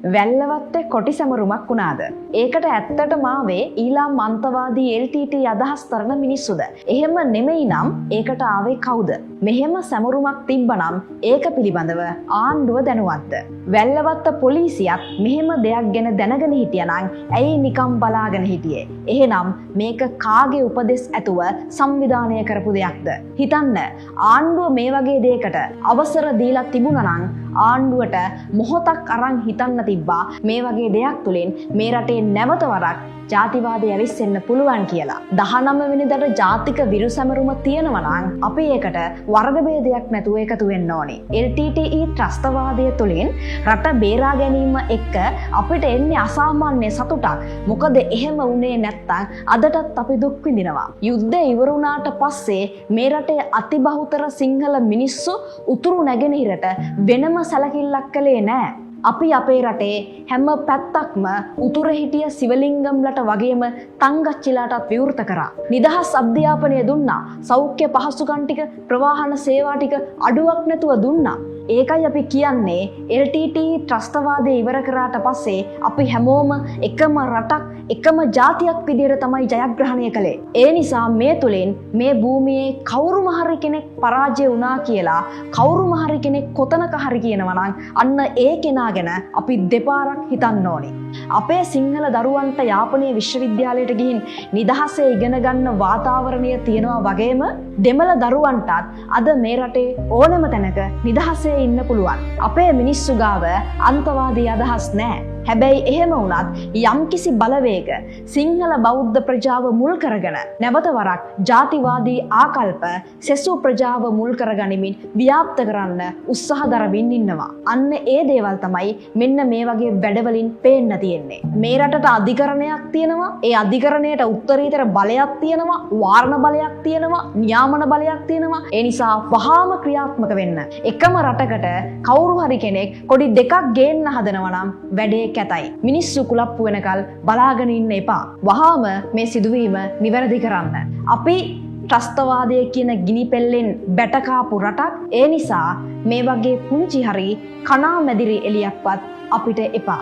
වැල්ලවත්තේ කොටි සැමරුමක් වුණාද? ඒකට ඇත්තටම ආවේ ඊළාම් අන්තවාදී LTT අදහස් කරන මිනිස්සුද? එහෙම නෙමෙයි නම් ඒකට ආවේ කවුද? මෙහෙම සැමරුමක් තිබ්බනම් ඒක පිළිබඳව ආණ්ඩුව දැනුවත්ද? වැල්ලවත්ත පොලිසියත් මෙහෙම දෙයක් ගැන දැනගෙන හිටියනම් ඇයි නිකම් බලාගෙන හිටියේ? එහෙනම් මේක කාගේ උපදෙස් ඇතුව සංවිධානය කරපු දෙයක්ද? හිතන්න, ආණ්ඩුව මේ වගේ දෙයකට අවසර දීලා තිබුණා නම් ආණ්ඩුවට මොහොතක් අරන් හිතන්න තිබ්බා මේ වගේ දෙයක් තුලින් මේ රටේ නැවත වරක් ජාතිවාදය ඇවිස්සෙන්න පුළුවන් කියලා. 19 වෙනිදාට ජාතික විරුසැමරුම තියෙනවා නම් අපි ඒකට වර්ග ભેදයක් නැතුව එකතු වෙන්න ඕනේ. LTTE ත්‍රස්තවාදය තුලින් රට බේරා ගැනීම එක්ක අපිට එන්නේ අසාමාන්‍ය සතුටක්. මොකද එහෙම වුණේ නැත්තම් අදටත් අපි දුක් විඳිනවා. යුද්ධය ඉවර වුණාට පස්සේ මේ රටේ අතිබහුතර සිංහල මිනිස්සු උතුරු නැගෙනහිරට වෙනම සැලකිල්ලක් කළේ නැහැ. අපි අපේ රටේ හැම පැත්තක්ම උතුර හිටිය සිවලිංගම්ලට වගේම තංගච්චිලාටත් විවෘත කරා. නිදහස් අධ්‍යාපනය දුන්නා. සෞඛ්‍ය පහසුකම් ටික, ප්‍රවාහන සේවා ටික අඩුවක් නැතුව දුන්නා. ඒකයි අපි කියන්නේ LTT ත්‍රස්තවාදය ඉවර කරාට පස්සේ අපි හැමෝම එකම රටක්, එකම ජාතියක් විදිහට තමයි ජයග්‍රහණය කළේ. ඒ නිසා මේ තුලින් මේ භූමියේ කවුරුම හරි කෙනෙක් පරාජය වුණා කියලා කවුරුම හරි කෙනෙක් කොතනක හරි කියනවා නම් අන්න ඒ කෙනා ගැන අපි දෙපාරක් හිතන්න ඕනේ. අපේ සිංහල දරුවන්ට යාපනයේ විශ්වවිද්‍යාලයට ගිහින් නිදහසේ ඉගෙන ගන්න වාතාවරණය තියෙනවා වගේම දෙමළ දරුවන්ටත් අද මේ රටේ ඕනම තැනක නිදහසේ ඉන්න පුළුවන්. අපේ මිනිස්සු ගාව අන්තවාදී අදහස් නැහැ. හැබැයි එහෙම වුණත් යම්කිසි බලවේග සිංහල බෞද්ධ ප්‍රජාව මුල් කරගෙන නැවත වරක් ජාතිවාදී ආකල්ප සෙසු ප්‍රජාව මුල් කරගනිමින් ව්‍යාප්ත කරන්න උත්සාහ දරමින් ඉන්නවා. අන්න ඒ දේවල් තමයි මෙන්න මේ වගේ වැඩවලින් පේන්න තියෙන්නේ. මේ රටට අධිකරණයක් තියෙනවා. ඒ අධිකරණයට උත්තරීතර බලයක් තියෙනවා. වාරණ බලයක් තියෙනවා. නියාමන බලයක් තියෙනවා. ඒ නිසා වහාම ක්‍රියාත්මක වෙන්න. එකම රටකට කවුරු හරි කෙනෙක් කොඩි දෙකක් ගේන්න හදනවා නම් වැඩේ කැතයි. මිනිස්සු කුලප්පු වෙනකල් බලාගෙන ඉන්න එපා. වහාම මේ සිදුවීම නිවැරදි කරන්න. අපි ත්‍රස්තවාදය කියන ගිනි පෙල්ලෙන් බැටකාපු රටක්. ඒ නිසා මේ වගේ පුංචි හරි කණා මැදිරි එලියක්වත් අපිට එපා.